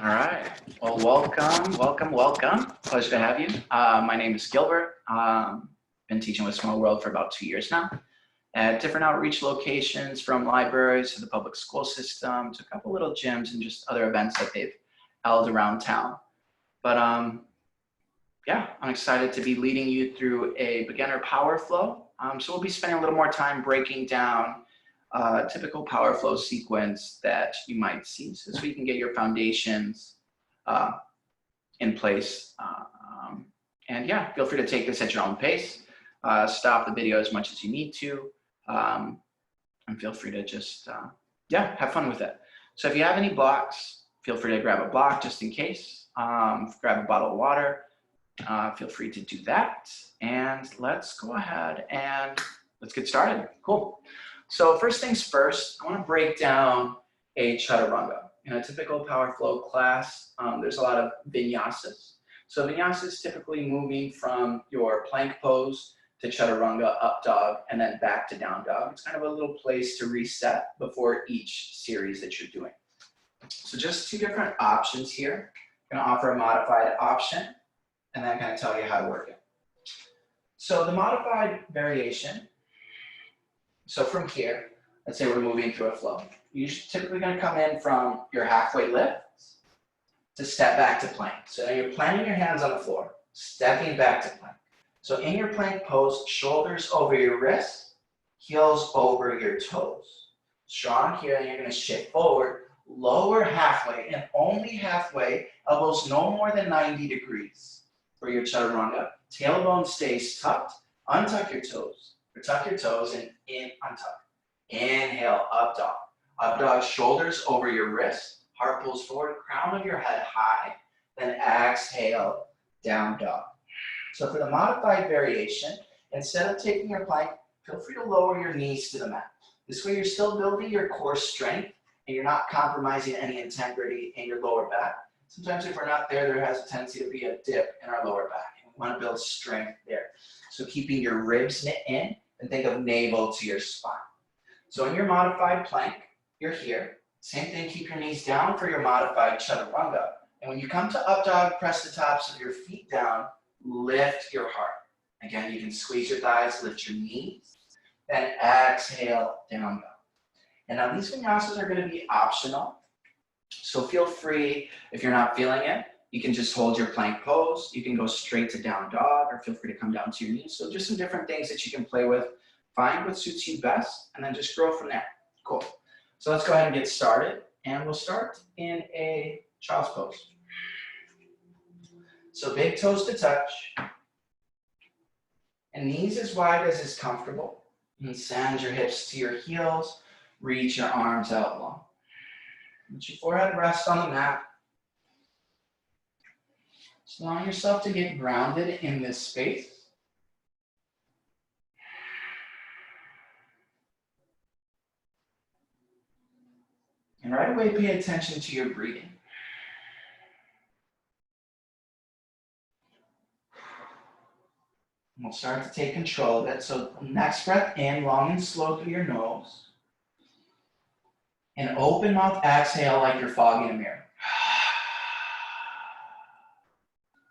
All right. Well, welcome. Pleasure to have you. My name is Gilbert. Been teaching with Small World for about 2 years now at different outreach locations, from libraries to the public school system to a couple little gyms and just other events that they've held around town. But yeah, I'm excited to be leading you through a beginner power flow. So we'll be spending a little more time breaking down typical power flow sequence that you might see, so we can get your foundations in place. And yeah, feel free to take this at your own pace. Stop the video as much as you need to, and feel free to just yeah, have fun with it. So if you have any blocks, feel free to grab a block just in case. Grab a bottle of water. Feel free to do that. And let's go ahead and let's get started. Cool. So first things first, I want to break down a chaturanga. In a typical power flow class, there's a lot of vinyasas. So vinyasa is typically moving from your plank pose to chaturanga, up dog, and then back to down dog. It's kind of a little place to reset before each series that you're doing. So just two different options here. I'm going to offer a modified option, and then I'm going to tell you how to work it. So the modified variation, so from here, let's say we're moving through a flow. You're typically going to come in from your halfway lift to step back to plank. So now you're planting your hands on the floor, stepping back to plank. So in your plank pose, shoulders over your wrists, heels over your toes. Strong here, and you're going to shift forward, lower halfway, and only halfway, elbows no more than 90 degrees for your chaturanga. Tailbone stays tucked, untuck your toes. Tuck your toes and in, untuck. Inhale, up dog. Up dog, shoulders over your wrist, heart pulls forward, crown of your head high, then exhale, down dog. So for the modified variation, instead of taking your plank, feel free to lower your knees to the mat. This way you're still building your core strength and you're not compromising any integrity in your lower back. Sometimes if we're not there, there has a tendency to be a dip in our lower back. And we want to build strength there. So keeping your ribs knit in, and think of navel to your spine. So in your modified plank, you're here. Same thing, keep your knees down for your modified chaturanga. And when you come to up dog, press the tops of your feet down, lift your heart. Again, you can squeeze your thighs, lift your knees, then exhale, down dog. And now these vinyasas are going to be optional. So feel free, if you're not feeling it, you can just hold your plank pose. You can go straight to down dog, or feel free to come down to your knees. So just some different things that you can play with. Find what suits you best, and then just grow from there. Cool. So let's go ahead and get started. And we'll start in a child's pose. So big toes to touch. And knees as wide as is comfortable. And send your hips to your heels. Reach your arms out long. Let your forehead rest on the mat. Just allowing yourself to get grounded in this space. And right away, pay attention to your breathing. And we'll start to take control of it. So next breath in, long and slow through your nose. And open mouth exhale like you're fogging a mirror.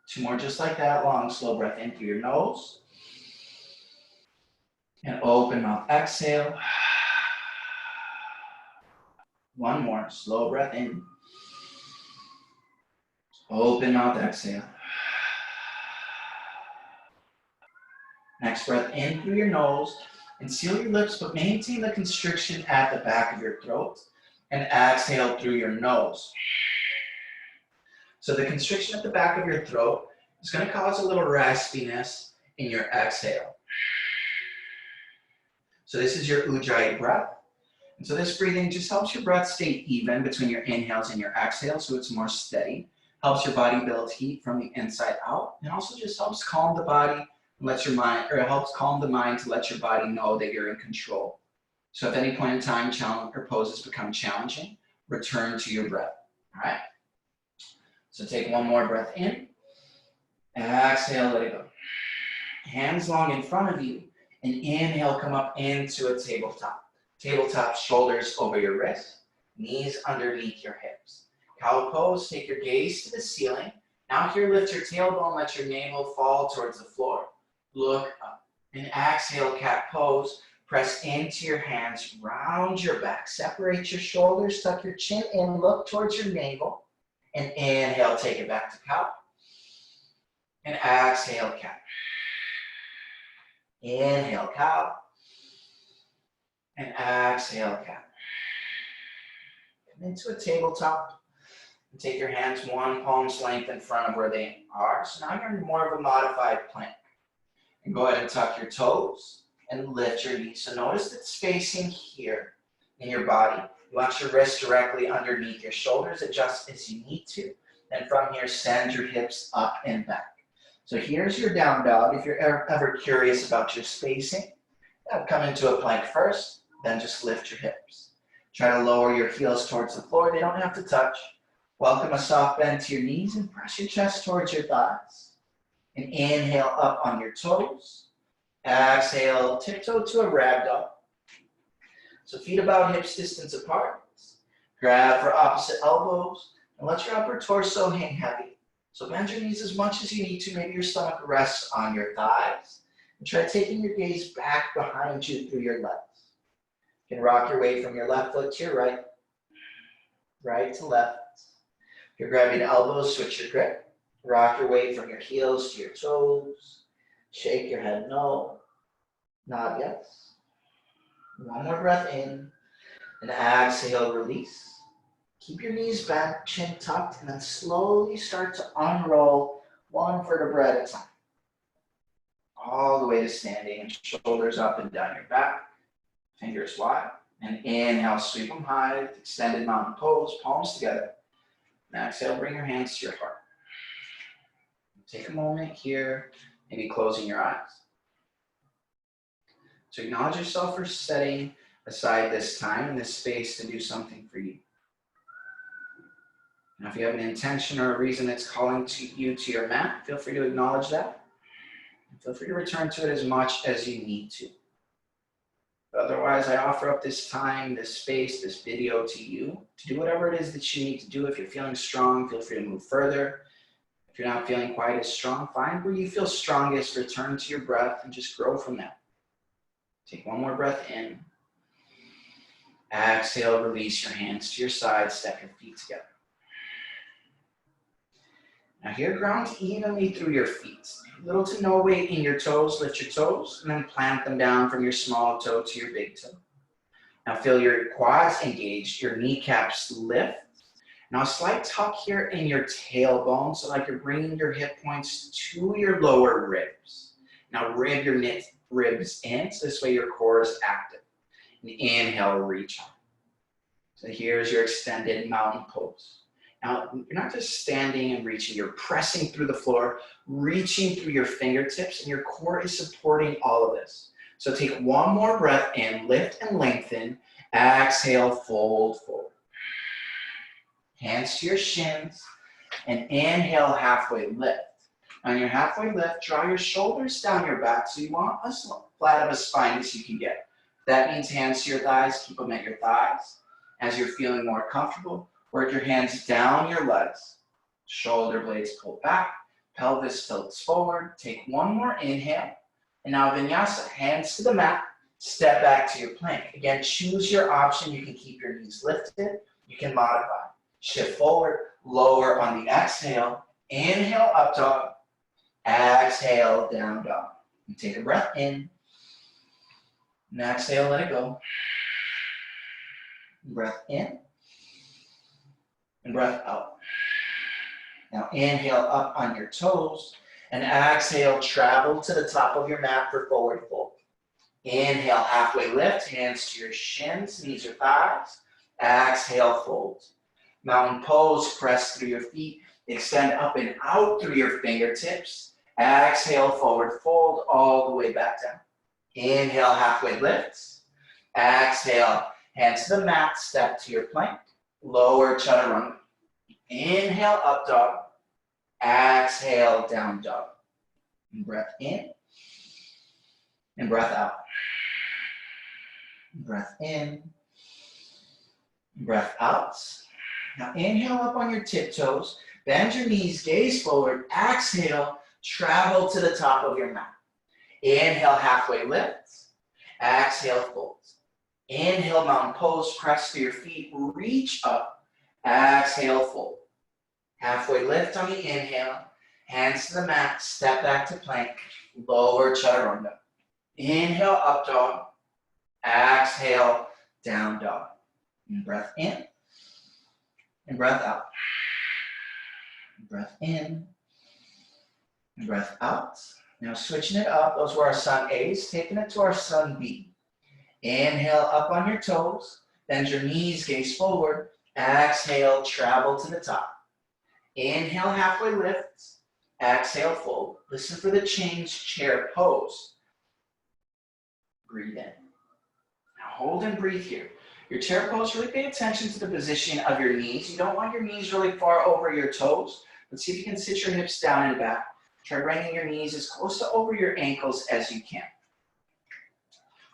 Two more just like that, long, slow breath in through your nose. And open mouth, exhale. One more, slow breath in. Open mouth, exhale. Next breath in through your nose and seal your lips, but maintain the constriction at the back of your throat. And exhale through your nose. So the constriction at the back of your throat is going to cause a little raspiness in your exhale. So this is your Ujjayi breath. And so this breathing just helps your breath stay even between your inhales and your exhales, so it's more steady. Helps your body build heat from the inside out. And also just helps calm the body and let your mind, or it helps calm the mind to let your body know that you're in control. So if at any point in time challenge or poses become challenging, return to your breath. All right. So take one more breath in. Exhale, let it go. Hands long in front of you. And inhale, come up into a tabletop. Tabletop, shoulders over your wrists, knees underneath your hips. Cow pose, take your gaze to the ceiling. Now here, lift your tailbone, let your navel fall towards the floor. Look up. And exhale, cat pose. Press into your hands, round your back. Separate your shoulders, tuck your chin in, look towards your navel. And inhale, take it back to cow. And exhale, cat. Inhale, cow. And exhale, cat. Come into a tabletop. And take your hands one palm's length in front of where they are. So now you're in more of a modified plank. And go ahead and tuck your toes and lift your knees. So notice that spacing here in your body. You want your wrists directly underneath your shoulders. Adjust as you need to. And from here, send your hips up and back. So here's your down dog. If you're ever curious about your spacing, come into a plank first, then just lift your hips. Try to lower your heels towards the floor. They don't have to touch. Welcome a soft bend to your knees and press your chest towards your thighs. And inhale up on your toes. Exhale, tiptoe to a rag doll. So feet about hips distance apart. Grab for opposite elbows and let your upper torso hang heavy. So bend your knees as much as you need to. Maybe your stomach rests on your thighs. And try taking your gaze back behind you through your legs. You can rock your way from your left foot to your right. Right to left. If you're grabbing elbows, switch your grip. Rock your way from your heels to your toes. Shake your head no. Nod yes. One more breath in. And exhale, release. Keep your knees bent, chin tucked, and then slowly start to unroll one vertebra at a time. All the way to standing, shoulders up and down your back, fingers wide. And inhale, sweep them high, extended mountain pose, palms together. And exhale, bring your hands to your heart. Take a moment here, maybe closing your eyes. So acknowledge yourself for setting aside this time and this space to do something for you. Now, if you have an intention or a reason that's calling you to your mat, feel free to acknowledge that. And feel free to return to it as much as you need to. But otherwise, I offer up this time, this space, this video to you to do whatever it is that you need to do. If you're feeling strong, feel free to move further. If you're not feeling quite as strong, find where you feel strongest, return to your breath, and just grow from that. Take one more breath in. Exhale, release your hands to your sides, step your feet together. Now here, ground evenly through your feet. Little to no weight in your toes, lift your toes, and then plant them down from your small toe to your big toe. Now feel your quads engaged, your kneecaps lift. Now a slight tuck here in your tailbone, so like you're bringing your hip points to your lower ribs. Now rib your ribs in, so this way your core is active. And inhale, reach up. So here's your extended mountain pose. Now, you're not just standing and reaching, you're pressing through the floor, reaching through your fingertips, and your core is supporting all of this. So take one more breath in, lift and lengthen. Exhale, fold forward. Hands to your shins, and inhale, halfway lift. On your halfway lift, draw your shoulders down your back so you want as flat of a spine as you can get. That means hands to your thighs, keep them at your thighs. As you're feeling more comfortable, work your hands down your legs. Shoulder blades pull back, pelvis tilts forward. Take one more inhale. And now vinyasa, hands to the mat, step back to your plank. Again, choose your option. You can keep your knees lifted. You can modify. Shift forward, lower on the exhale. Inhale, up dog. Exhale, down dog. And take a breath in. And exhale, let it go. Breath in. And breath out. Now inhale up on your toes. And exhale, travel to the top of your mat for forward fold. Inhale, halfway lift, hands to your shins, knees or thighs. Exhale, fold. Mountain pose, press through your feet. Extend up and out through your fingertips. Exhale, forward fold, all the way back down. Inhale, halfway lift. Exhale, hands to the mat, step to your plank. Lower chaturanga. Inhale, up dog. Exhale, down dog. And breath in. And breath out. Breath in. Breath out. Now inhale up on your tiptoes, bend your knees, gaze forward, exhale, travel to the top of your mat. Inhale, halfway lift, exhale, fold. Inhale, mountain pose, press through your feet, reach up, exhale, fold. Halfway lift on the inhale, hands to the mat, step back to plank, lower chaturanga. Inhale, up dog, exhale, down dog. And breath in, and breath out. Breath in, and breath out. Now switching it up, those were our sun A's, taking it to our sun B. Inhale up on your toes, bend your knees, gaze forward. Exhale, travel to the top. Inhale, halfway lift. Exhale, fold. Listen for the change chair pose. Breathe in. Now hold and breathe here. Your chair pose, really pay attention to the position of your knees. You don't want your knees really far over your toes. Let's see if you can sit your hips down and back. Try bringing your knees as close to over your ankles as you can.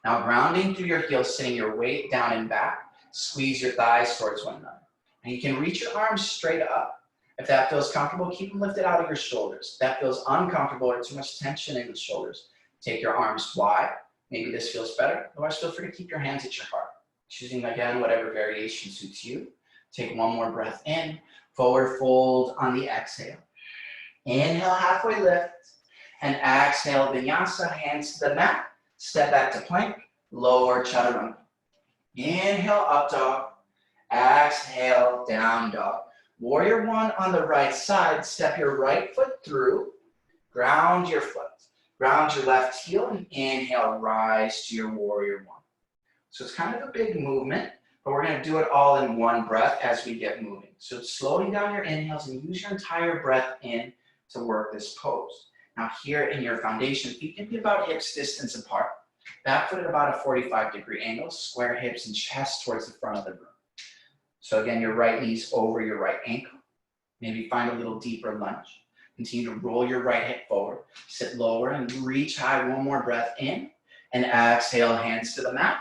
Now grounding through your heels, sitting your weight down and back. Squeeze your thighs towards one another. And you can reach your arms straight up. If that feels comfortable, keep them lifted out of your shoulders. If that feels uncomfortable or too much tension in the shoulders, take your arms wide. Maybe this feels better. Otherwise, feel free to keep your hands at your heart. Choosing again whatever variation suits you. Take one more breath in. Forward fold on the exhale. Inhale, halfway lift. And exhale, vinyasa, hands to the mat. Step back to plank. Lower chaturanga. Inhale, up dog. Exhale, down dog. Warrior one on the right side. Step your right foot through. Ground your foot. Ground your left heel and inhale, rise to your warrior one. So it's kind of a big movement, but we're going to do it all in one breath as we get moving. So slowing down your inhales and use your entire breath in to work this pose. Now here in your foundation, feet can be about hips distance apart. Back foot at about a 45-degree angle, square hips and chest towards the front of the room. So again, your right knee's over your right ankle. Maybe find a little deeper lunge. Continue to roll your right hip forward. Sit lower and reach high. One more breath in. And exhale, hands to the mat.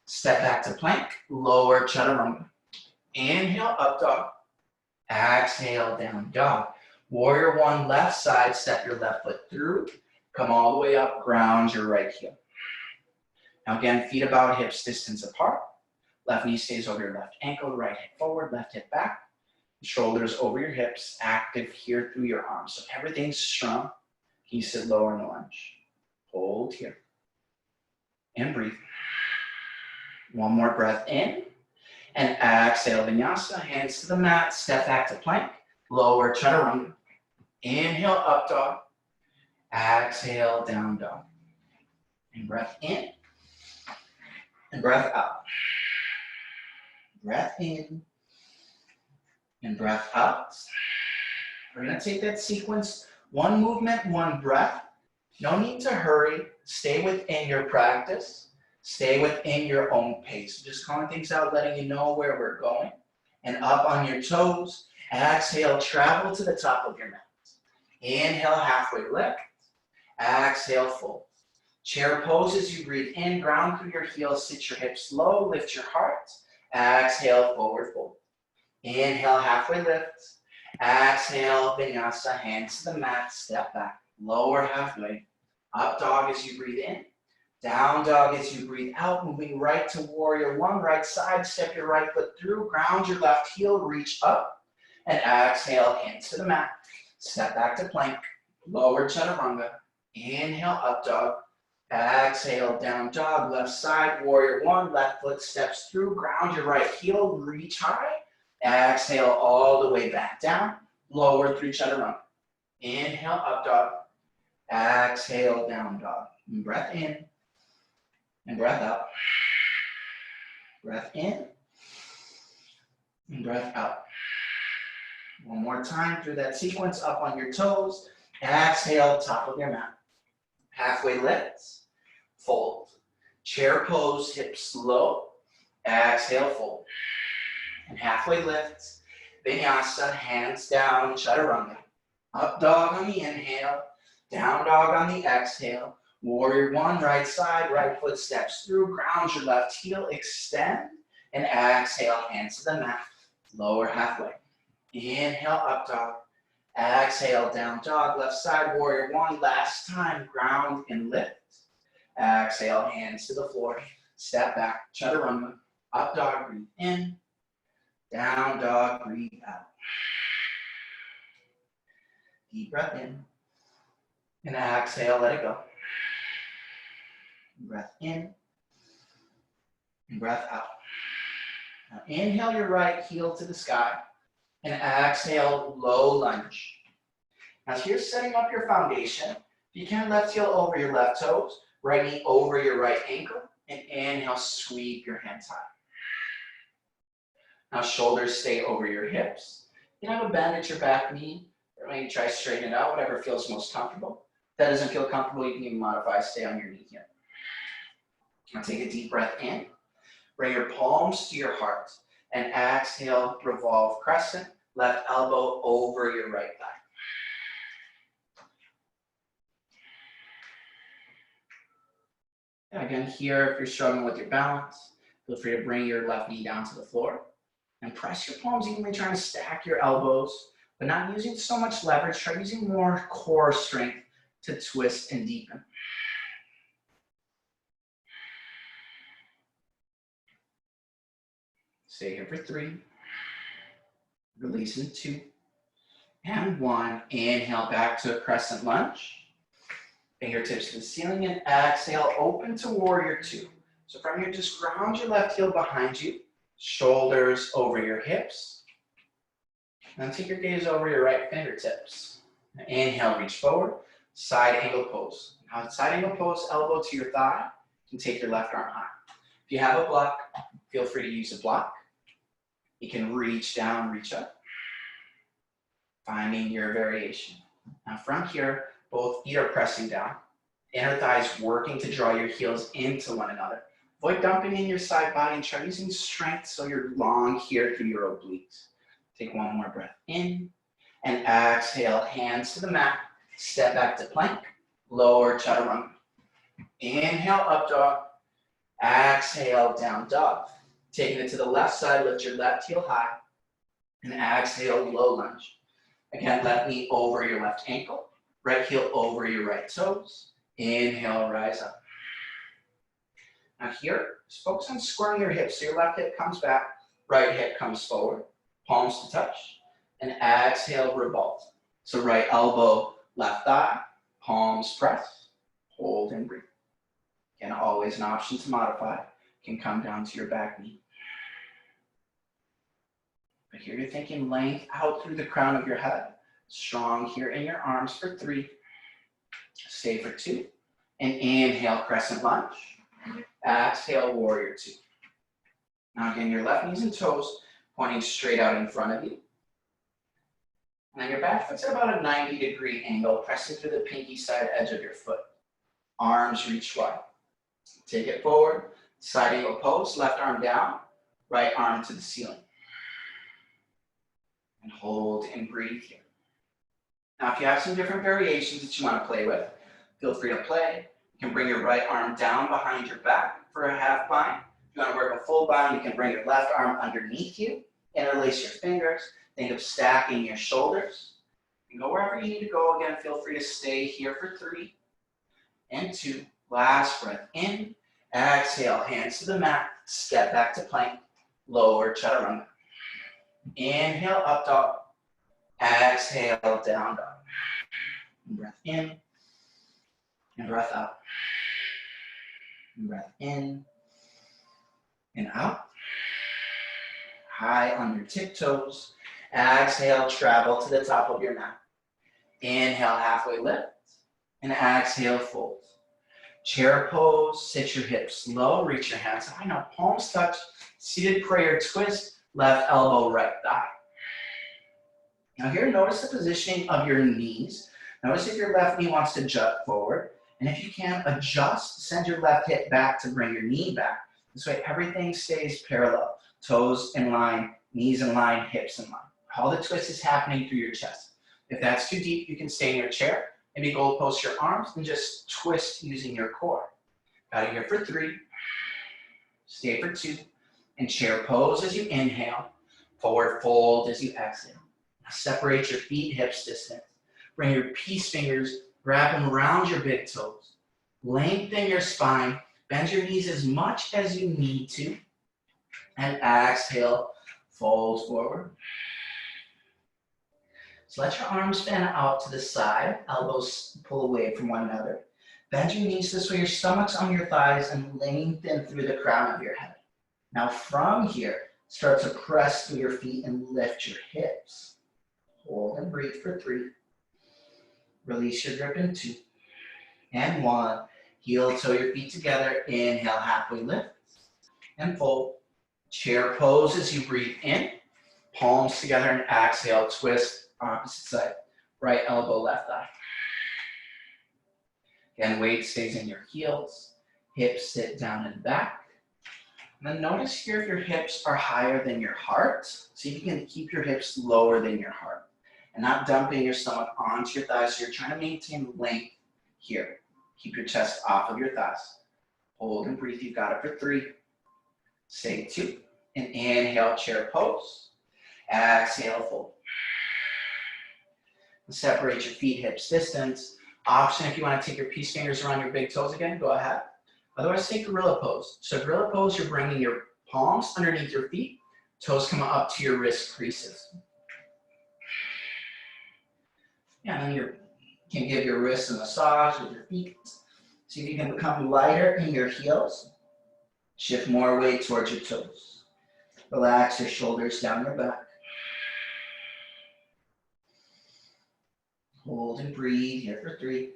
Step back to plank. Lower chaturanga. Inhale, up dog. Exhale, down dog. Warrior one, left side. Step your left foot through. Come all the way up. Ground your right heel. Now again, feet about hips distance apart. Left knee stays over your left ankle. Right hip forward. Left hip back. Shoulders over your hips, active here through your arms. So if everything's strong, can you sit lower in the lunge? Hold here. And breathe. One more breath in. And exhale, vinyasa. Hands to the mat. Step back to plank. Lower chaturanga. Inhale, up dog. Exhale, down dog. And breath in. And breath out. Breath in. And breath out. We're going to take that sequence, one movement, one breath. No need to hurry. Stay within your practice. Stay within your own pace. Just calling things out, letting you know where we're going. And up on your toes. Exhale, travel to the top of your mat. Inhale, halfway lift. Exhale, fold. Chair pose as you breathe in. Ground through your heels. Sit your hips low. Lift your heart. Exhale, forward fold. Inhale, halfway lift. Exhale, vinyasa, hands to the mat, step back. Lower halfway. Up dog as you breathe in. Down dog as you breathe out. Moving right to warrior one, right side. Step your right foot through. Ground your left heel, reach up. And exhale, hands to the mat. Step back to plank. Lower chaturanga. Inhale, up dog. Exhale, down dog. Left side, warrior one. Left foot steps through. Ground your right heel, reach high. Exhale all the way back down. Lower through chaturanga. Inhale, up dog. Exhale, down dog. And breath in. And breath out. Breath in. And breath out. One more time through that sequence. Up on your toes. Exhale, top of your mat. Halfway lifts. Fold. Chair pose, hips low. Exhale, fold. And halfway lifts, vinyasa, hands down, chaturanga. Up dog on the inhale, down dog on the exhale. Warrior one, right side, right foot steps through, ground your left heel, extend, and exhale, hands to the mat. Lower halfway. Inhale, up dog. Exhale, down dog. Left side, warrior one. Last time, ground and lift. Exhale, hands to the floor. Step back, chaturanga. Up dog, breathe in. Down dog, breathe out. Deep breath in. And exhale, let it go. Breath in. And breath out. Now inhale your right heel to the sky. And exhale, low lunge. Now here's setting up your foundation. If you can, left heel over your left toes. Right knee over your right ankle. And inhale, sweep your hands high. Now shoulders stay over your hips. You can have a bend at your back knee, or maybe try to straighten it out, whatever feels most comfortable. If that doesn't feel comfortable, you can even modify, stay on your knee here. Now take a deep breath in. Bring your palms to your heart. And exhale, revolve crescent, left elbow over your right thigh. And again, here, if you're struggling with your balance, feel free to bring your left knee down to the floor. And press your palms evenly, trying to stack your elbows, but not using so much leverage. Try using more core strength to twist and deepen. Stay here for 3. Release in 2. And 1. Inhale back to a crescent lunge. Fingertips to the ceiling and exhale, open to warrior 2. So from here, just ground your left heel behind you. Shoulders over your hips. Then take your gaze over your right fingertips. Now inhale, reach forward. Side angle pose. Now side angle pose, elbow to your thigh. You can take your left arm high. If you have a block, feel free to use a block. You can reach down, reach up. Finding your variation. Now from here, both feet are pressing down. Inner thighs working to draw your heels into one another. Avoid dumping in your side body and try using strength so you're long here through your obliques. Take one more breath in and exhale, hands to the mat. Step back to plank, lower chaturanga. Inhale, up dog. Exhale, down dog. Taking it to the left side, lift your left heel high. And exhale, low lunge. Again, left knee over your left ankle. Right heel over your right toes. Inhale, rise up. Now here, just focus on squaring your hips. So your left hip comes back, right hip comes forward. Palms to touch. And exhale, revolve. So right elbow, left thigh. Palms press. Hold and breathe. Again, always an option to modify. Can come down to your back knee. But here you're thinking length out through the crown of your head. Strong here in your arms for 3. Stay for 2. And inhale, crescent lunge. Exhale, warrior 2. Now again, your left knees and toes pointing straight out in front of you. And then your back foot's at about a 90-degree angle, pressing through the pinky side edge of your foot. Arms reach wide. Take it forward. Side angle pose, left arm down, right arm to the ceiling. And hold and breathe here. Now, if you have some different variations that you want to play with, feel free to play. You can bring your right arm down behind your back for a half bind. If you want to work a full bind, you can bring your left arm underneath you, interlace your fingers. Think of stacking your shoulders. And go wherever you need to go. Again, feel free to stay here for 3 and 2. Last breath in. Exhale, hands to the mat. Step back to plank. Lower chaturanga. Inhale, up dog. Exhale, down dog. Breath in. And breath out. And breath in. And out. High on your tiptoes. Exhale, travel to the top of your mat. Inhale, halfway lift. And exhale, fold. Chair pose, sit your hips low, reach your hands high. Now palms touch, seated prayer twist, left elbow, right thigh. Now here, notice the positioning of your knees. Notice if your left knee wants to jut forward. And if you can, adjust, send your left hip back to bring your knee back. This way everything stays parallel. Toes in line, knees in line, hips in line. All the twist is happening through your chest. If that's too deep, you can stay in your chair. Maybe goalpost your arms and just twist using your core. Out of here for 3. Stay for 2. And chair pose as you inhale. Forward fold as you exhale. Now separate your feet hips distance. Bring your peace fingers, grab them around your big toes. Lengthen your spine. Bend your knees as much as you need to. And exhale, fold forward. So let your arms fan out to the side. Elbows pull away from one another. Bend your knees this way, your stomach's on your thighs, and lengthen through the crown of your head. Now from here, start to press through your feet and lift your hips. Hold and breathe for 3. Release your grip in 2. And 1. Heel toe your feet together. Inhale, halfway lift. And fold. Chair pose as you breathe in. Palms together and exhale, twist opposite side. Right elbow, left thigh. Again, weight stays in your heels. Hips sit down and back. And then notice here if your hips are higher than your heart. See if you can keep your hips lower than your heart. And not dumping your stomach onto your thighs. So you're trying to maintain length here. Keep your chest off of your thighs. Hold and breathe. You've got it for 3. Stay 2. And inhale, chair pose. Exhale, fold. And separate your feet hips distance. Option if you want to take your peace fingers around your big toes again, go ahead. Otherwise, take gorilla pose. So gorilla pose, you're bringing your palms underneath your feet. Toes come up to your wrist creases. Yeah, and then you can give your wrists a massage with your feet. See if you can become lighter in your heels. Shift more weight towards your toes. Relax your shoulders down your back. Hold and breathe here for 3.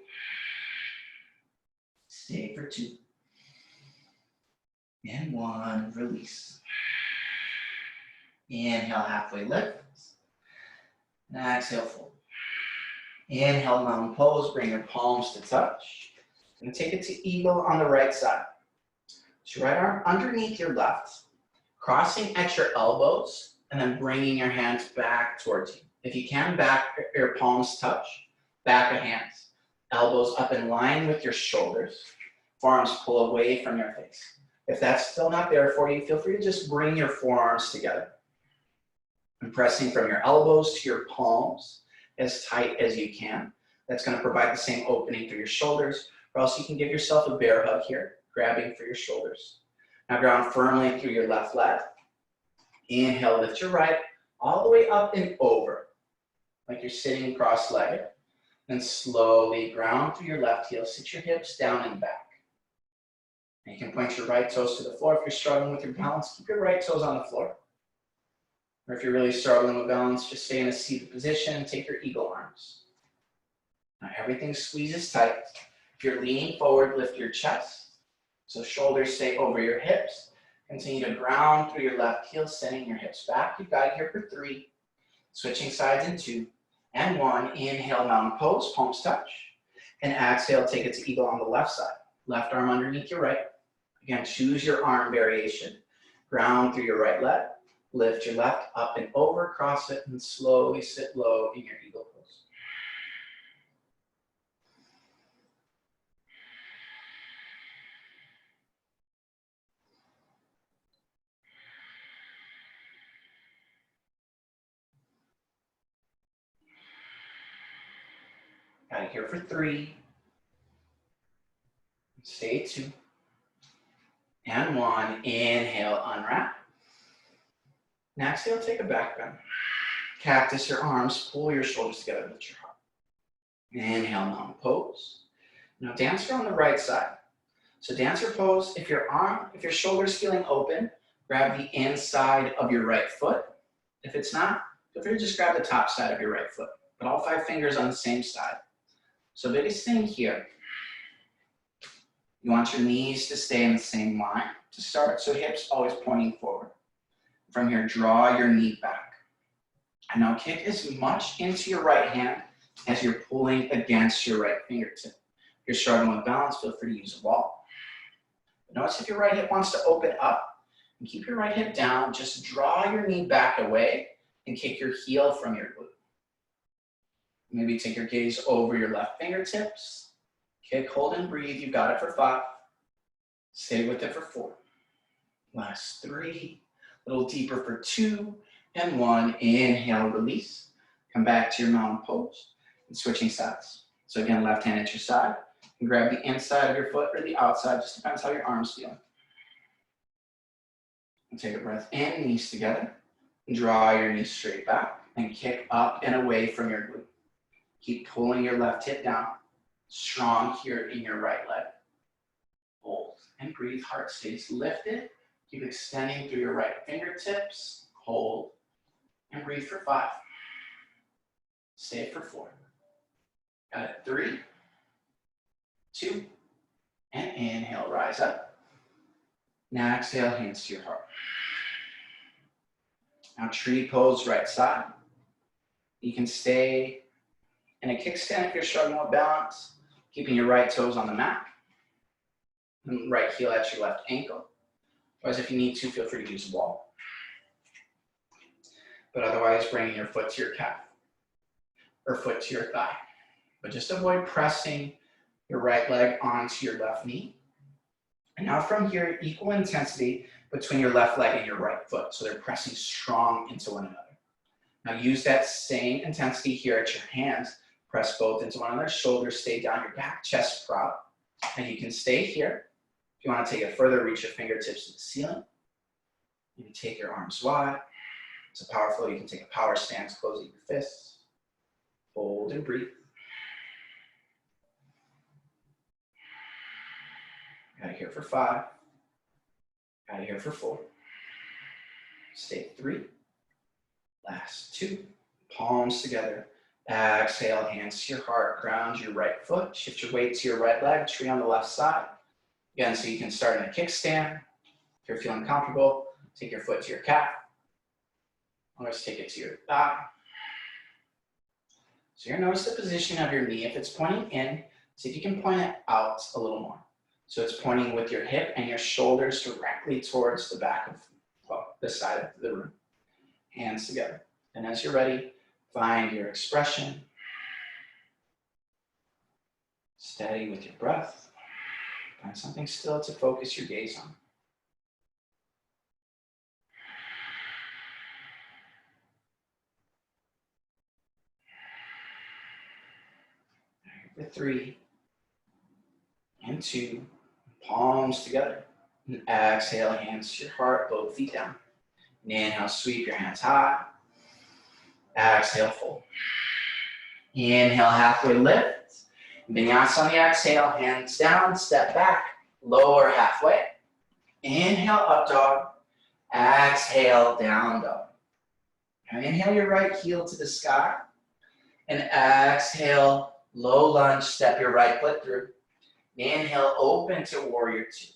Stay for 2. And 1, release. Inhale, halfway lift. And exhale, fold. Inhale, mountain pose. Bring your palms to touch. And take it to eagle on the right side. So your right arm underneath your left. Crossing at your elbows. And then bringing your hands back towards you. If you can, back your palms touch. Back of hands. Elbows up in line with your shoulders. Forearms pull away from your face. If that's still not there for you, feel free to just bring your forearms together. And pressing from your elbows to your palms as tight as you can. That's going to provide the same opening through your shoulders, or else you can give yourself a bear hug here, grabbing for your shoulders. Now ground firmly through your left leg. Inhale, lift your right, all the way up and over, like you're sitting cross-legged. Then slowly ground through your left heel, sit your hips down and back. And you can point your right toes to the floor. If you're struggling with your balance, keep your right toes on the floor. Or if you're really struggling with balance, just stay in a seated position, take your eagle arms. Now everything squeezes tight. If you're leaning forward, lift your chest. So shoulders stay over your hips. Continue to ground through your left heel, sending your hips back. You've got it here for 3. Switching sides in 2. And 1. Inhale, mountain pose, palms touch. And exhale, take it to eagle on the left side. Left arm underneath your right. Again, choose your arm variation. Ground through your right leg. Lift your left up and over, cross it, and slowly sit low in your eagle pose. Got it here for 3. Stay 2. And 1. Inhale, unwrap. And exhale, take a back bend. Cactus your arms, pull your shoulders together, lift your heart. Inhale, mountain pose. Now dancer on the right side. So dancer pose, if your shoulder's feeling open, grab the inside of your right foot. If it's not, feel free to just grab the top side of your right foot. But all 5 fingers on the same side. So biggest thing here, you want your knees to stay in the same line to start. So hips always pointing forward. From here, draw your knee back. And now kick as much into your right hand as you're pulling against your right fingertip. If you're struggling with balance, feel free to use a wall. But notice if your right hip wants to open up, and keep your right hip down, just draw your knee back away and kick your heel from your glute. Maybe take your gaze over your left fingertips. Kick, hold, and breathe. You've got it for 5. Stay with it for 4. Last 3. A little deeper for 2. And one, inhale, release. Come back to your mountain pose and switching sides. So again, left hand at your side. And grab the inside of your foot or the outside, just depends how your arms feel. And take a breath in, knees together. Draw your knees straight back and kick up and away from your glute. Keep pulling your left hip down. Strong here in your right leg. Hold and breathe, heart stays lifted. Keep extending through your right fingertips. Hold and breathe for 5. Stay for 4. Got it, 3, 2, and inhale, rise up. Now exhale, hands to your heart. Now tree pose, right side. You can stay in a kickstand if you're struggling with balance, keeping your right toes on the mat. And right heel at your left ankle. Otherwise, if you need to, feel free to use a wall. But otherwise, bringing your foot to your calf or foot to your thigh. But just avoid pressing your right leg onto your left knee. And now from here, equal intensity between your left leg and your right foot. So they're pressing strong into one another. Now use that same intensity here at your hands. Press both into one another. Shoulders stay down your back, chest proud. And you can stay here. If you want to take it further, reach your fingertips to the ceiling. You can take your arms wide. It's a power flow. You can take a power stance, closing your fists. Hold and breathe. Got it here for 5. Got it here for 4. Stay 3. Last 2. Palms together. Exhale, hands to your heart. Ground your right foot. Shift your weight to your right leg. Tree on the left side. Again, so you can start in a kickstand. If you're feeling comfortable, take your foot to your calf. Or just take it to your thigh. So you're going to notice the position of your knee. If it's pointing in, see if you can point it out a little more. So it's pointing with your hip and your shoulders directly towards the back of, well, the side of the room. Hands together. And as you're ready, find your expression. Steady with your breath. Find something still to focus your gaze on. For 3 and 2, palms together. And exhale, hands to your heart, both feet down. And inhale, sweep your hands high. Exhale, fold. Inhale, halfway lift. Vinyasa on the exhale, hands down, step back, lower halfway. Inhale, up dog. Exhale, down dog. Now inhale your right heel to the sky. And exhale, low lunge, step your right foot through. Inhale, open to warrior 2.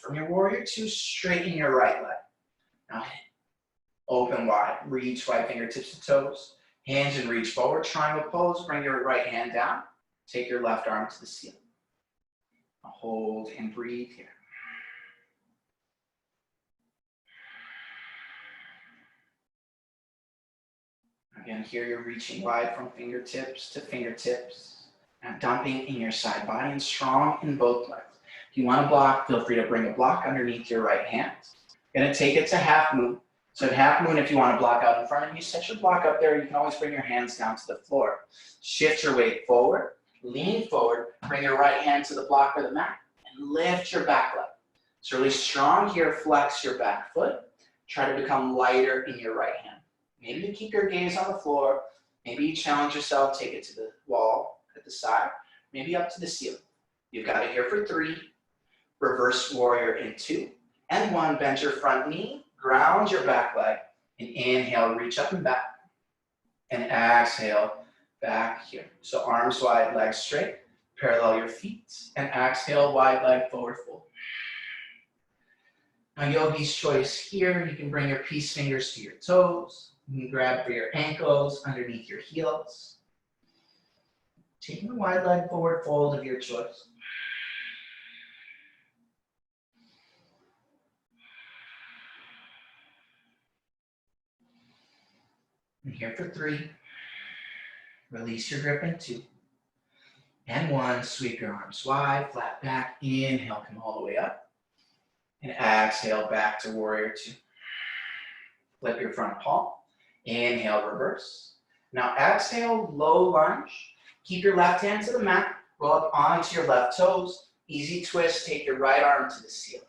From your warrior 2, straighten your right leg. Now open wide, reach right fingertips to toes. Hinge and reach forward, triangle pose. Bring your right hand down. Take your left arm to the ceiling. Now hold and breathe here. Again, here you're reaching wide from fingertips to fingertips. Now dumping in your side body and strong in both legs. If you want to block, feel free to bring a block underneath your right hand. You're going to take it to half moon. So at half moon, if you want to block out in front of you, set your block up there. You can always bring your hands down to the floor. Shift your weight forward, lean forward, bring your right hand to the block or the mat, and lift your back leg. So really strong here, flex your back foot. Try to become lighter in your right hand. Maybe you keep your gaze on the floor. Maybe you challenge yourself, take it to the wall at the side, maybe up to the ceiling. You've got it here for 3, reverse warrior in 2, and 1, bend your front knee, ground your back leg, and inhale, reach up and back, and exhale, back here. So arms wide, legs straight, parallel your feet, and exhale, wide leg forward fold. Now yogi's choice here, you can bring your peace fingers to your toes, you can grab for your ankles underneath your heels. Taking the wide leg forward fold of your choice. And here for 3, release your grip in 2. And 1, sweep your arms wide, flat back, inhale, come all the way up. And exhale, back to warrior 2. Flip your front palm, Inhale, reverse. Now exhale, low lunge. Keep your left hand to the mat. Roll up onto your left toes. Easy twist, take your right arm to the ceiling.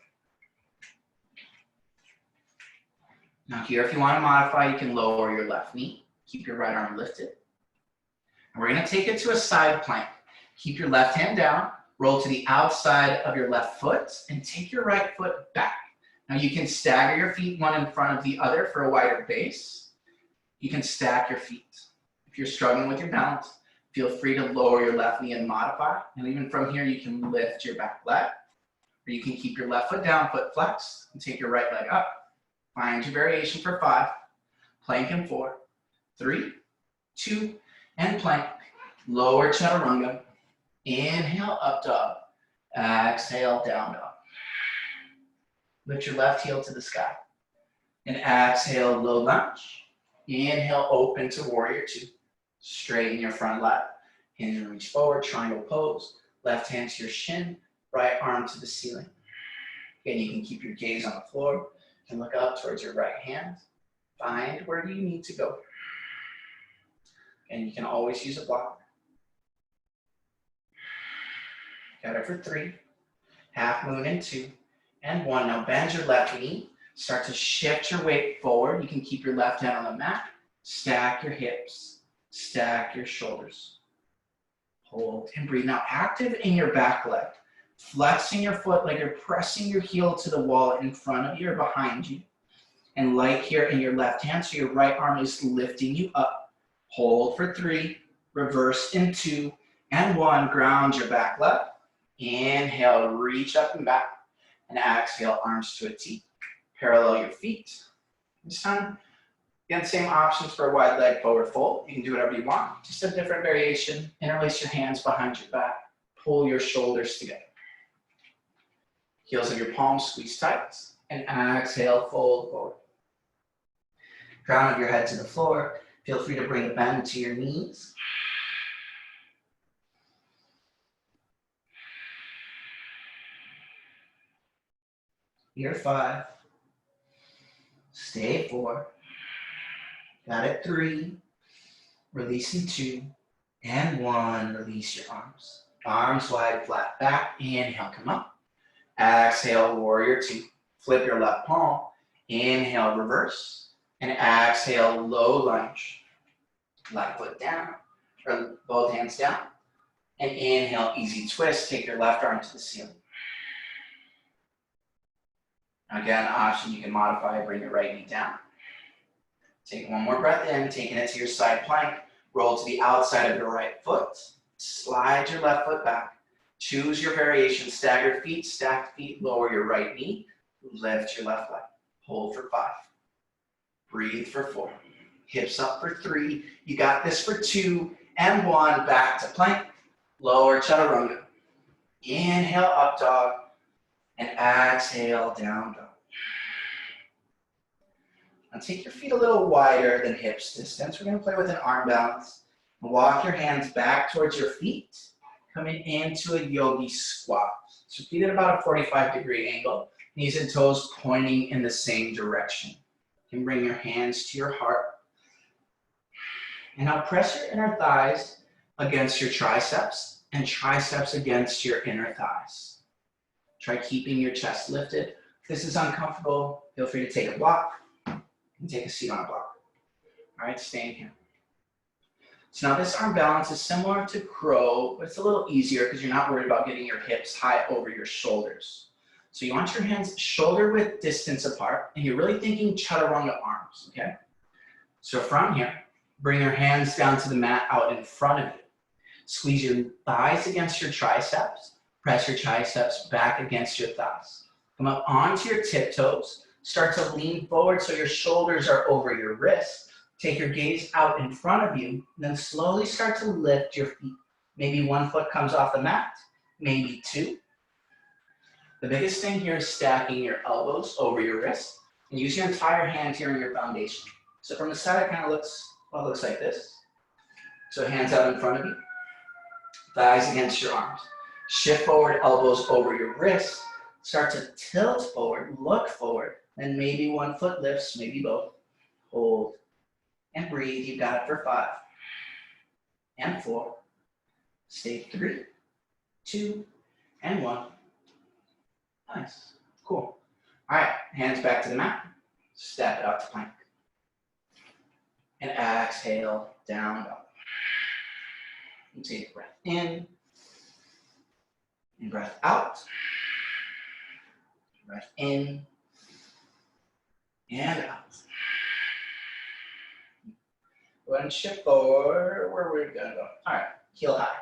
Now here, if you want to modify, you can lower your left knee. Keep your right arm lifted. And we're going to take it to a side plank. Keep your left hand down. Roll to the outside of your left foot and take your right foot back. Now you can stagger your feet one in front of the other for a wider base. You can stack your feet. If you're struggling with your balance, feel free to lower your left knee and modify. And even from here, you can lift your back leg. Or you can keep your left foot down, foot flexed, and take your right leg up. Find your variation for 5. Plank in 4, 3, 2, and plank. Lower chaturanga. Inhale, up dog. Exhale, down dog. Lift your left heel to the sky. And exhale, low lunge. Inhale, open to warrior 2. Straighten your front leg. Hinge and reach forward, triangle pose. Left hand to your shin, right arm to the ceiling. Again, you can keep your gaze on the floor and look up towards your right hand. Find where you need to go. And you can always use a block. Got it for 3. Half moon in 2. And 1. Now bend your left knee. Start to shift your weight forward. You can keep your left hand on the mat. Stack your hips. Stack your shoulders. Hold and breathe. Now active in your back leg. Flexing your foot like you're pressing your heel to the wall in front of you or behind you. And light here in your left hand, so your right arm is lifting you up. Hold for 3. Reverse in 2. And 1. Ground your back leg. Inhale, reach up and back. And exhale, arms to a T. Parallel your feet. This time, again, same options for a wide leg forward fold. You can do whatever you want. Just a different variation. Interlace your hands behind your back. Pull your shoulders together. Heels of your palms squeeze tight. And exhale, fold forward. Crown of your head to the floor. Feel free to bring a bend to your knees. Here 5. Stay 4. Got it 3. Releasing 2. And 1. Release your arms. Arms wide, flat back. Inhale, come up. Exhale, warrior 2. Flip your left palm. Inhale, reverse. And exhale, low lunge. Left foot down, or both hands down. And inhale, easy twist. Take your left arm to the ceiling. Again, option you can modify, bring your right knee down. Take one more breath in, taking it to your side plank. Roll to the outside of your right foot. Slide your left foot back. Choose your variation. Staggered feet, stacked feet. Lower your right knee. Lift your left leg. Hold for 5. Breathe for 4. Hips up for 3. You got this for 2. And 1. Back to plank. Lower chaturanga. Inhale, up dog. And exhale, down dog. Now take your feet a little wider than hips distance. We're going to play with an arm balance. Walk your hands back towards your feet, coming into a yogi squat. So feet at about a 45-degree angle, knees and toes pointing in the same direction. You can bring your hands to your heart. And now press your inner thighs against your triceps and triceps against your inner thighs. Try keeping your chest lifted. If this is uncomfortable, feel free to take a block and take a seat on a block. All right, staying here. So now this arm balance is similar to crow, but it's a little easier because you're not worried about getting your hips high over your shoulders. So you want your hands shoulder width distance apart, and you're really thinking chaturanga arms, okay? So from here, bring your hands down to the mat out in front of you. Squeeze your thighs against your triceps. Press your triceps back against your thighs. Come up onto your tiptoes. Start to lean forward so your shoulders are over your wrists. Take your gaze out in front of you. And then slowly start to lift your feet. Maybe 1 foot comes off the mat. Maybe 2. The biggest thing here is stacking your elbows over your wrists. And use your entire hand here in your foundation. So from the side, it kind of looks like this. So hands out in front of you. Thighs against your arms. Shift forward, elbows over your wrists. Start to tilt forward, look forward. Then maybe 1 foot lifts, maybe both. Hold. and breathe. You got it for 5 and 4. Stay 3, 2, and 1. Nice. Cool. All right, hands back to the mat. Step it out to plank. And exhale, down dog. And take a breath in. And breath out. Breath in. And out. Go ahead and shift forward where we're gonna go. All right, heel high.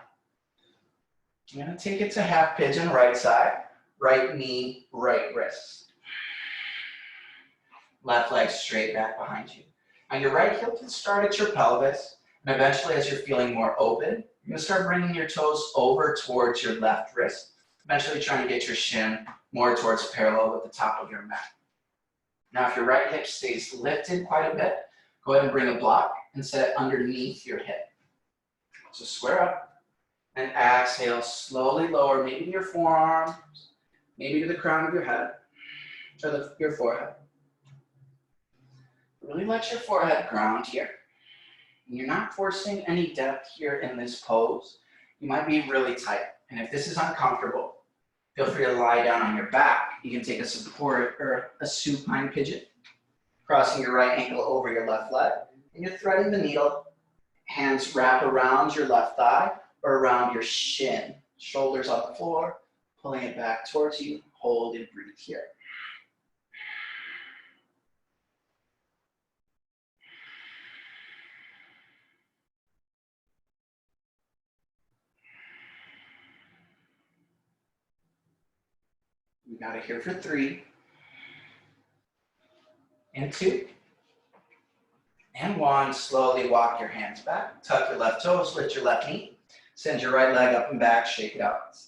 I'm gonna take it to half pigeon, right side. Right knee, right wrist. Left leg straight back behind you. Now your right heel can start at your pelvis, and eventually as you're feeling more open, you're gonna start bringing your toes over towards your left wrist, eventually trying to get your shin more towards parallel with the top of your mat. Now if your right hip stays lifted quite a bit, go ahead and bring a block and set it underneath your hip. So square up, and exhale, slowly lower, maybe your forearms, maybe to the crown of your head, or your forehead. Really let your forehead ground here. You're not forcing any depth here in this pose. You might be really tight. And if this is uncomfortable, feel free to lie down on your back. You can take a support or a supine pigeon, crossing your right ankle over your left leg. And you're threading the needle. Hands wrap around your left thigh or around your shin. Shoulders on the floor, pulling it back towards you. Hold and breathe here. We got it here for 3, and 2, and 1. Slowly walk your hands back. Tuck your left toes, lift your left knee. Send your right leg up and back, shake it out.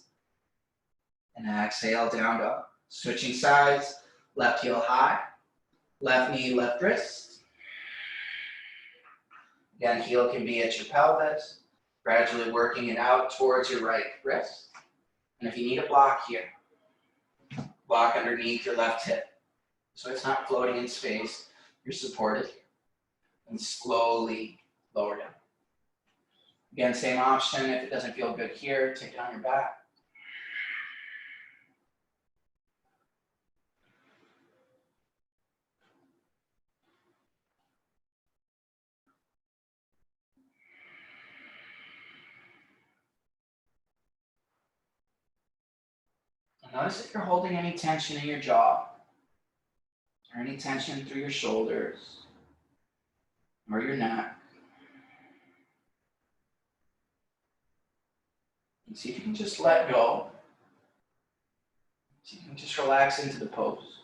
And exhale, down dog. Switching sides, left heel high, left knee, left wrist. Again, heel can be at your pelvis, gradually working it out towards your right wrist. And if you need a block here, block underneath your left hip. So it's not floating in space, you're supported here. And slowly lower down. Again, same option. If it doesn't feel good here, take it on your back. And notice if you're holding any tension in your jaw, or any tension through your shoulders, or your neck. And see if you can just let go. See if you can just relax into the pose.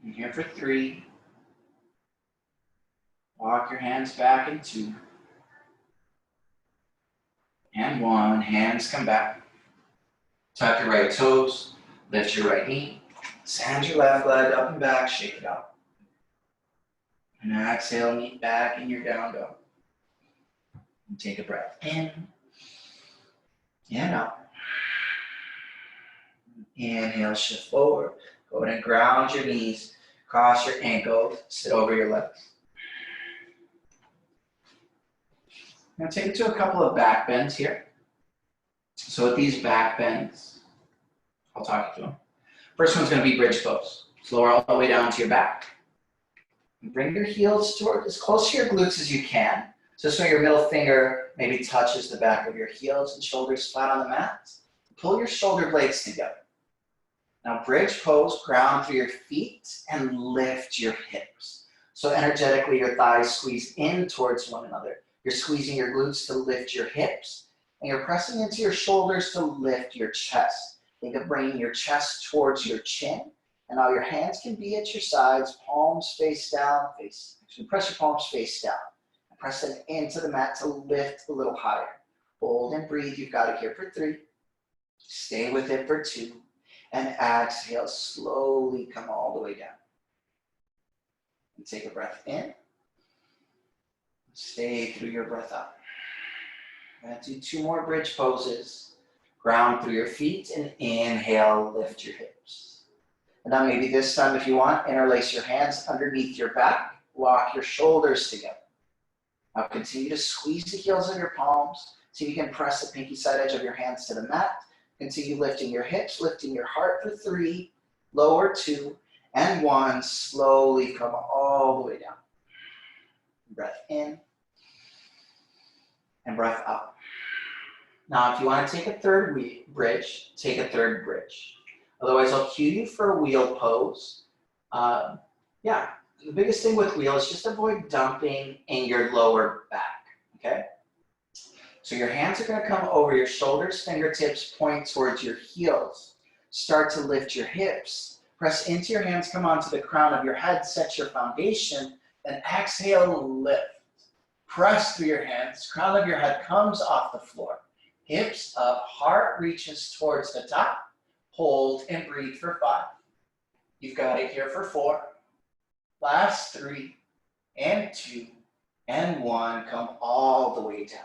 And here for 3. Walk your hands back in 2. And 1. Hands come back. Tuck your right toes. Lift your right knee. Send your left leg up and back. Shake it out. And exhale, knee back in your down dog. And take a breath in. And out. Inhale, shift forward. Go ahead and ground your knees. Cross your ankles. Sit over your legs. Now take it to a couple of back bends here. So with these back bends, I'll talk you through them. First one's going to be bridge pose. So lower all the way down to your back. And bring your heels toward as close to your glutes as you can. So your middle finger maybe touches the back of your heels and shoulders flat on the mat. Pull your shoulder blades together. Now bridge pose, ground through your feet and lift your hips. So energetically your thighs squeeze in towards one another. You're squeezing your glutes to lift your hips, and you're pressing into your shoulders to lift your chest. Think of bringing your chest towards your chin, and now your hands can be at your sides, palms face down, actually press your palms face down. And press them into the mat to lift a little higher. Hold and breathe, you've got it here for 3. Stay with it for 2, and exhale, slowly come all the way down. And take a breath in. Stay through your breath out. We're going to do 2 more bridge poses. Ground through your feet and inhale, lift your hips. And now maybe this time, if you want, interlace your hands underneath your back. Walk your shoulders together. Now continue to squeeze the heels of your palms so you can press the pinky side edge of your hands to the mat. Continue lifting your hips, lifting your heart for 3, lower 2, and 1. Slowly come all the way down. Breath in and breath out. Now, if you want to take a third bridge, take a third bridge. Otherwise, I'll cue you for a wheel pose. The biggest thing with wheel is just avoid dumping in your lower back, okay? So your hands are going to come over your shoulders, fingertips point towards your heels. Start to lift your hips. Press into your hands, come onto the crown of your head, set your foundation, then exhale, lift. Press through your hands, crown of your head comes off the floor. Hips up, heart reaches towards the top. Hold and breathe for 5. You've got it here for 4. Last 3 and 2 and 1. Come all the way down.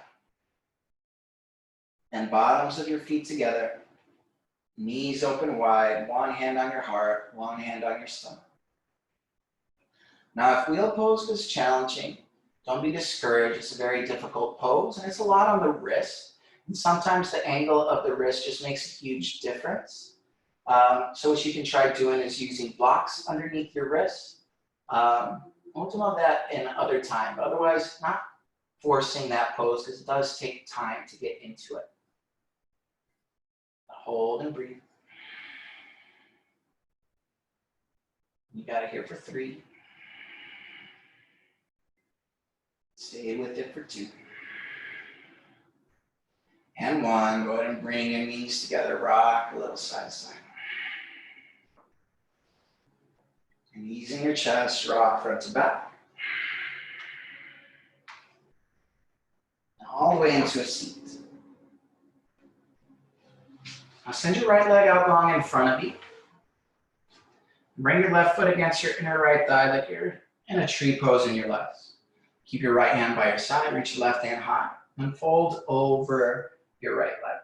And bottoms of your feet together. Knees open wide. One hand on your heart, one hand on your stomach. Now, if wheel pose is challenging, don't be discouraged. It's a very difficult pose, and it's a lot on the wrist. And sometimes the angle of the wrist just makes a huge difference. So what you can try doing is using blocks underneath your wrist. We'll do all that in other time, but otherwise not forcing that pose because it does take time to get into it. Hold and breathe. You got it here for 3. Stay with it for 2. And 1. Go ahead and bring your knees together. Rock a little side to side. And easing your chest, rock front to back. And all the way into a seat. Now send your right leg out long in front of you. Bring your left foot against your inner right thigh like you're in a tree pose in your legs. Keep your right hand by your side, reach your left hand high, and fold over your right leg.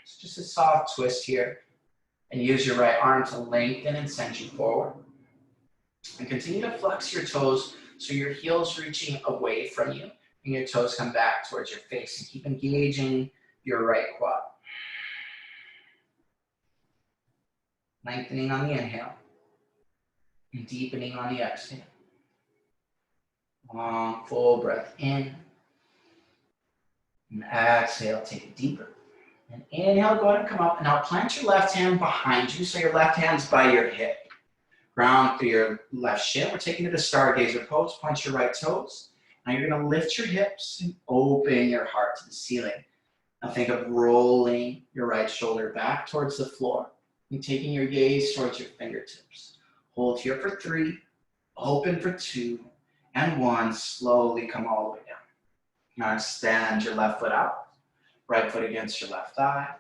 It's just a soft twist here. And use your right arm to lengthen and send you forward. And continue to flex your toes so your heel's reaching away from you and your toes come back towards your face. And keep engaging your right quad. Lengthening on the inhale and deepening on the exhale. Long, full breath in. And exhale, take it deeper. And inhale, go ahead and come up. And now plant your left hand behind you so your left hand's by your hip. Ground through your left shin. We're taking it to stargazer pose. Point your right toes. Now you're going to lift your hips and open your heart to the ceiling. Now think of rolling your right shoulder back towards the floor and taking your gaze towards your fingertips. Hold here for 3, open for 2, and 1. Slowly come all the way down. Now extend your left foot out, right foot against your left thigh.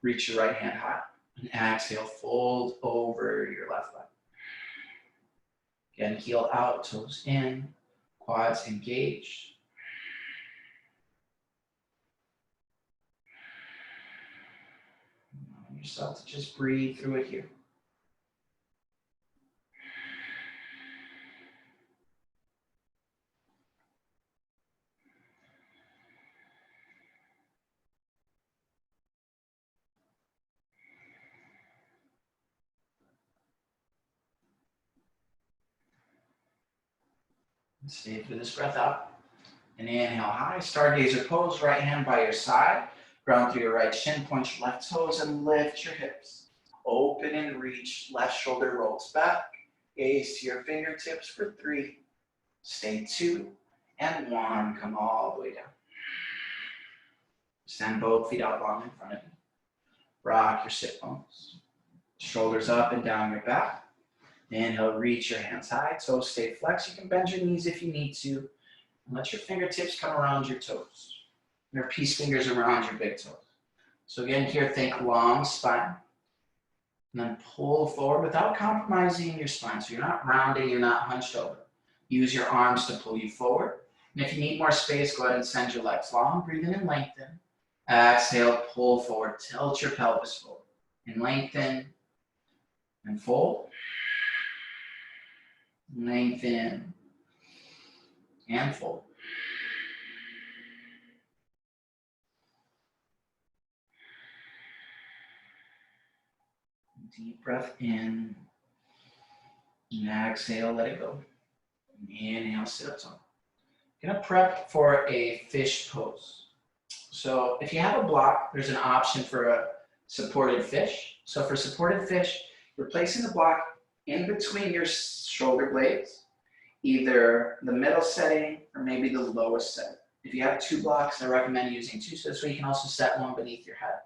Reach your right hand high, and exhale, fold over your left leg. Again, heel out, toes in, quads engaged. Allow yourself to just breathe through it here. Stay through this breath out. And inhale high, stargazer pose, right hand by your side. Ground through your right shin, point your left toes and lift your hips. Open and reach, left shoulder rolls back. Gaze to your fingertips for 3. Stay 2 and 1, come all the way down. Stand both feet out long in front of you. Rock your sit bones. Shoulders up and down your back. Inhale, reach your hands high, toes stay flexed. You can bend your knees if you need to. And let your fingertips come around your toes. Your peace fingers around your big toes. So again, here, think long spine. And then pull forward without compromising your spine. So you're not rounding, you're not hunched over. Use your arms to pull you forward. And if you need more space, go ahead and send your legs long. Breathe in and lengthen. Exhale, pull forward. Tilt your pelvis forward. And lengthen. And fold. Lengthen. And fold. Deep breath in. And exhale, let it go. Inhale, sit up tall. Gonna prep for a fish pose. So if you have a block, there's an option for a supported fish. So for supported fish, you're placing the block in between your shoulder blades, either the middle setting or maybe the lowest setting. If you have two blocks, I recommend using two, so this way you can also set one beneath your head.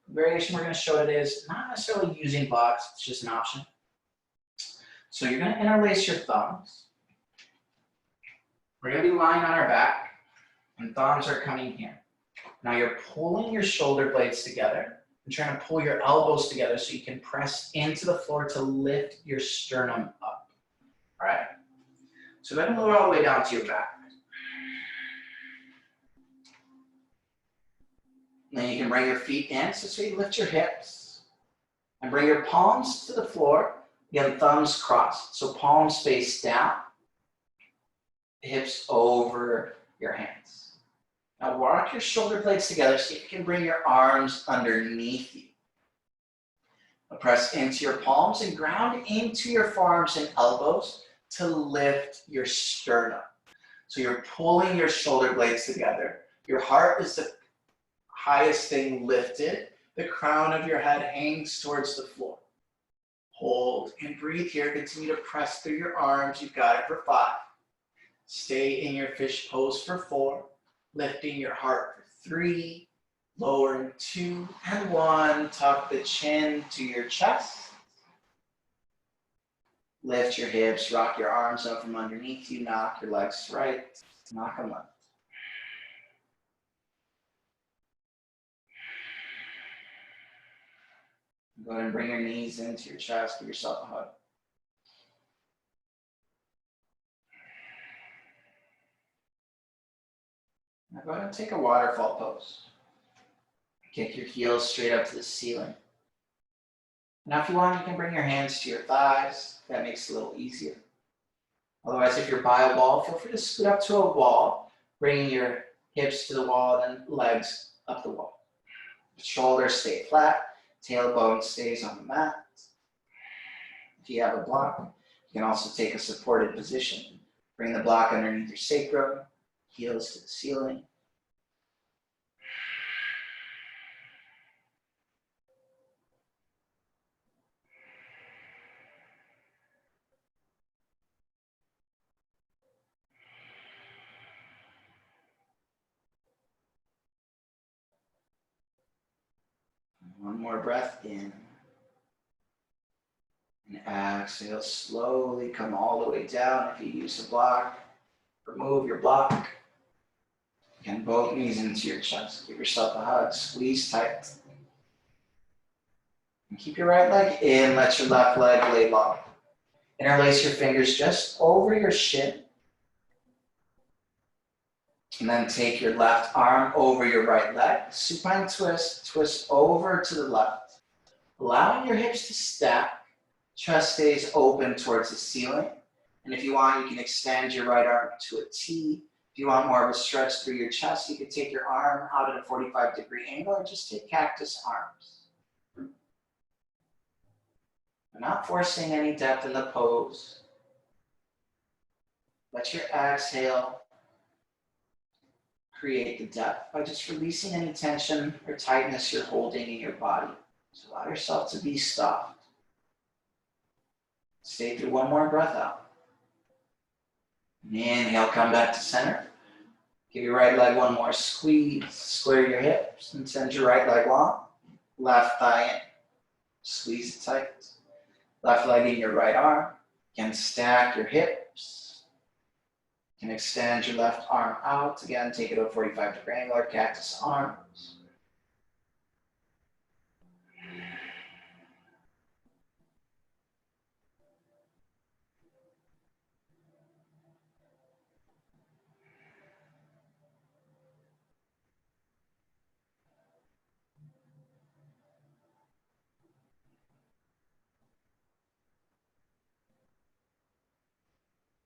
The variation we're gonna show today is not necessarily using blocks, it's just an option. So you're gonna interlace your thumbs. We're gonna be lying on our back, and thumbs are coming here. Now you're pulling your shoulder blades together and trying to pull your elbows together so you can press into the floor to lift your sternum up. All right? So go ahead and lower all the way down to your back. Then you can bring your feet in, so you lift your hips. And bring your palms to the floor. Again, thumbs crossed. So palms face down. Hips over your hands. Now walk your shoulder blades together so you can bring your arms underneath you. Now press into your palms and ground into your forearms and elbows to lift your sternum. So you're pulling your shoulder blades together. Your heart is the highest thing lifted. The crown of your head hangs towards the floor. Hold and breathe here. Continue to press through your arms. You've got it for 5. Stay in your fish pose for 4. Lifting your heart for 3. Lowering 2 and 1. Tuck the chin to your chest. Lift your hips. Rock your arms up from underneath you. Knock your legs right. Knock them left. Go ahead and bring your knees into your chest. Give yourself a hug. Now go ahead and take a waterfall pose. Kick your heels straight up to the ceiling. Now if you want, you can bring your hands to your thighs. That makes it a little easier. Otherwise, if you're by a wall, feel free to scoot up to a wall, bringing your hips to the wall and legs up the wall. Shoulders stay flat. Tailbone stays on the mat. If you have a block, you can also take a supported position. Bring the block underneath your sacrum, heels to the ceiling. One more breath in. And exhale, slowly come all the way down. If you use a block, remove your block. Again, both knees into your chest. Give yourself a hug, squeeze tight. And keep your right leg in, let your left leg lay long. Interlace your fingers just over your shin. And then take your left arm over your right leg. Supine twist, twist over to the left. Allowing your hips to stack. Chest stays open towards the ceiling. And if you want, you can extend your right arm to a T. If you want more of a stretch through your chest, you can take your arm out at a 45-degree angle or just take cactus arms. We're not forcing any depth in the pose. Let your exhale create the depth by just releasing any tension or tightness you're holding in your body. So allow yourself to be soft. Stay through one more breath out. Inhale, come back to center. Give your right leg one more squeeze. Square your hips and send your right leg long. Left thigh in. Squeeze it tight. Left leg in your right arm. Again, stack your hips. You can extend your left arm out. Again, take it to a 45-degree angle or cactus arms.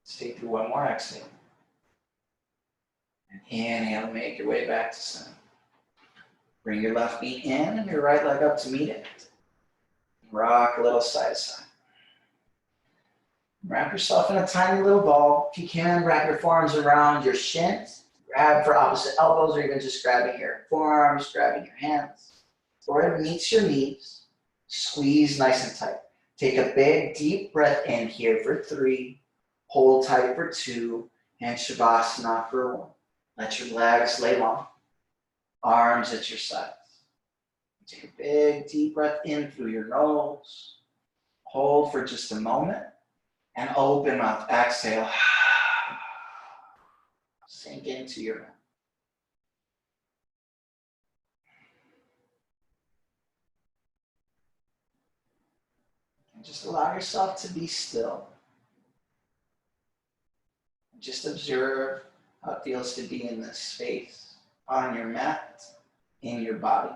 Stay through one more exhale. And inhale, make your way back to center. Bring your left knee in and your right leg up to meet it. Rock a little side to side. Wrap yourself in a tiny little ball. If you can, wrap your forearms around your shins. Grab for opposite elbows, or even just grabbing your forearms, grabbing your hands. Forehead meets your knees. Squeeze nice and tight. Take a big, deep breath in here for 3. Hold tight for 2. And Shavasana for 1. Let your legs lay long. Arms at your sides. Take a big, deep breath in through your nose. Hold for just a moment. And open up. Exhale. Sink into your mouth. And just allow yourself to be still. Just observe how it feels to be in this space, on your mat, in your body,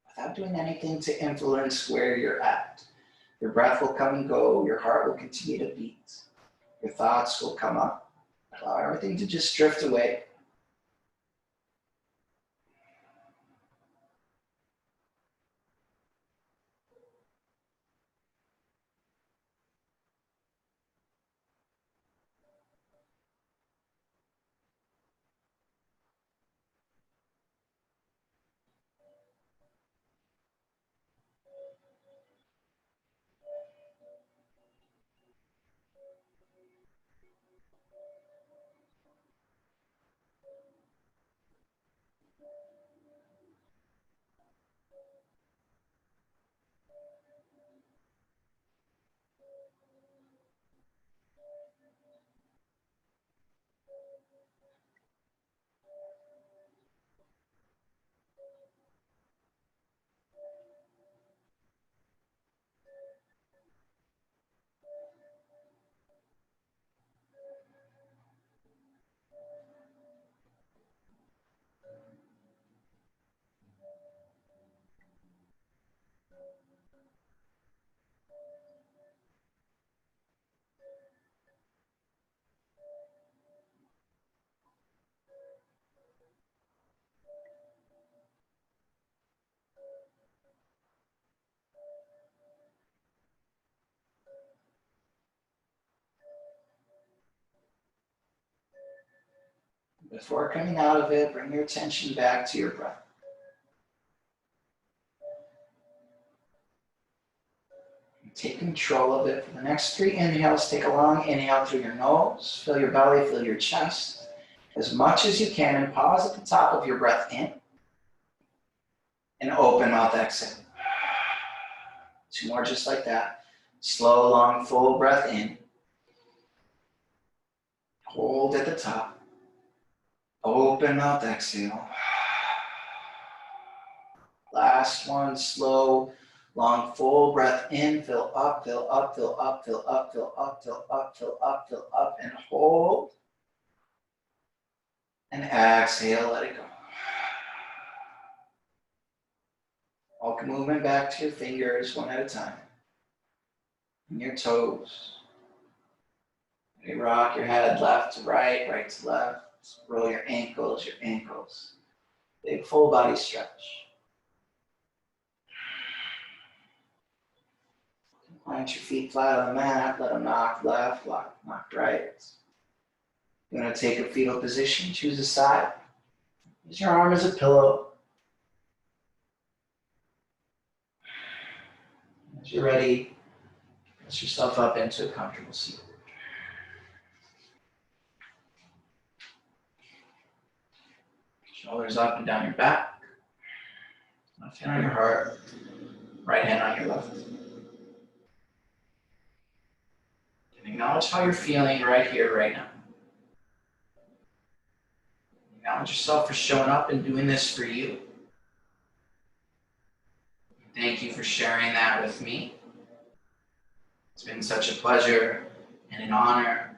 without doing anything to influence where you're at. Your breath will come and go. Your heart will continue to beat. Your thoughts will come up. Allow everything to just drift away. Before coming out of it, bring your attention back to your breath. Take control of it. For the next 3 inhales, take a long inhale through your nose. Fill your belly, fill your chest as much as you can, and pause at the top of your breath in. And open mouth exhale. 2 more just like that. Slow, long, full breath in. Hold at the top. Open mouth exhale. Last one, slow, long, full breath in. Fill up, fill up, fill up, fill up, fill up, fill up, fill up, fill up, and hold. And exhale, let it go. Welcome movement back to your fingers one at a time. And your toes. You rock your head left to right, right to left. Roll your ankles, your ankles. Big full body stretch. Plant your feet flat on the mat. Let them knock left, knock right. You're going to take a fetal position. Choose a side. Use your arm as a pillow. As you're ready, press yourself up into a comfortable seat. Shoulders up and down your back. Left hand on your heart. Right hand on your left. And acknowledge how you're feeling right here, right now. Acknowledge yourself for showing up and doing this for you. Thank you for sharing that with me. It's been such a pleasure and an honor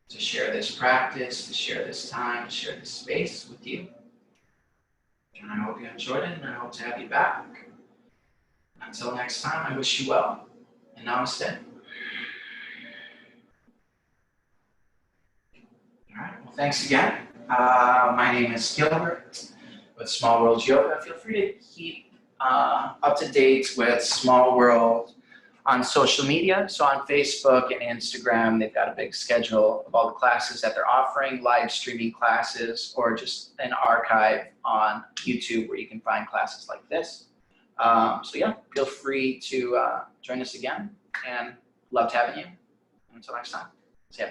to share this practice, to share this time, to share this space with you. And I hope you enjoyed it, and I hope to have you back. Until next time, I wish you well, and namaste. Thanks again. My name is Gilbert with Small World Yoga. Feel free to keep up to date with Small World on social media. So on Facebook and Instagram, they've got a big schedule of all the classes that they're offering, live streaming classes, or just an archive on YouTube where you can find classes like this. So yeah, feel free to join us again, and love having you. Until next time, see ya.